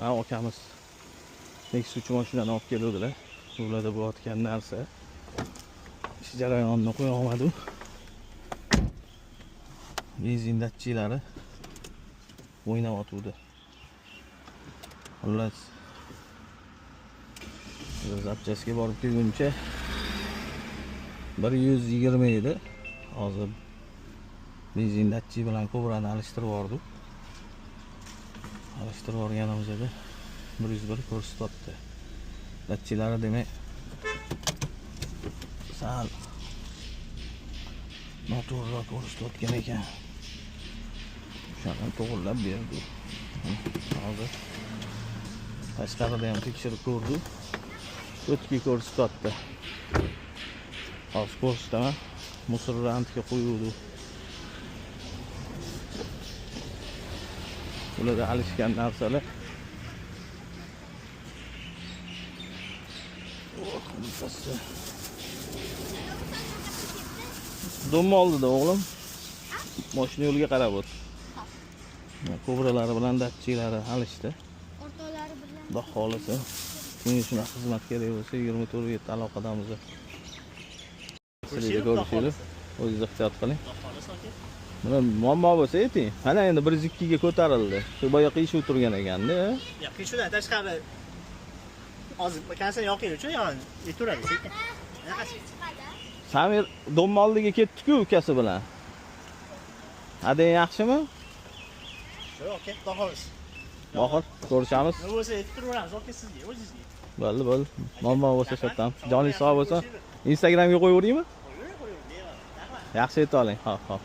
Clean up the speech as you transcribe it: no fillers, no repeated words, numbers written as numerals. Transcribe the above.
Ha, akamiz Nexus 3 mashinani olib keluvdilar. Ularda bo'layotgan narsa. Ish jarayonini qo'ya olmadi. Benzin datchilari o'ynayotdi. Xullas, zapchastga borib kelguncha 120 edi. Hozir benzin datchi bilan kobrani alishtirib yubordik. Alishtirib yuborganimizda 101 ko'rsatyapti. Datchilari demak sal noto'g'riroq ko'rsatayotgan ekan. Shuni to'g'rilab berdik. Hozir tashqarida ham tekshirib ko'rdik. O'tki ko'rsatyapti. Hozir ko'rsataman. Musorrantga qo'yuvdik. Ularda alishgan narsalar. Domma oldida o'g'lim. Mashina yo'liga qarab o'tdi. Kobralari bilan datchilari alishdi. O'rtoqlari bilan. Xudo xolisa, kimga shunaqa xizmat kerak bo'lsa 24/7 aloqadamiz. Sizlarga ko'rishinglar, o'zingiz ehtiyot qiling. Mana muammo bo'lsa ayting. Mana endi 102 ga ko'tarildi. Shu boya qiyshuv turgan ekanda. Ya, qiyshuvdan tashqari hozir kansan yoqing uchun yani turadi sekin. Samir domma oldiga ketdi-ku ukasi bilan. Hadang yaxshimi? Yo'q, ketdi xolos. Oxir ko'rishamiz. Nima bo'lsa aytib turaveramiz, yoki sizga, o'zingizga. Bo'ldi. Muammo bo'lsa sotamiz. Joningiz sog' bo'lsa, Instagramga qo'yaveraymi? Qo'yaver, deyman. Yaxshi ayta oling. Xo'p.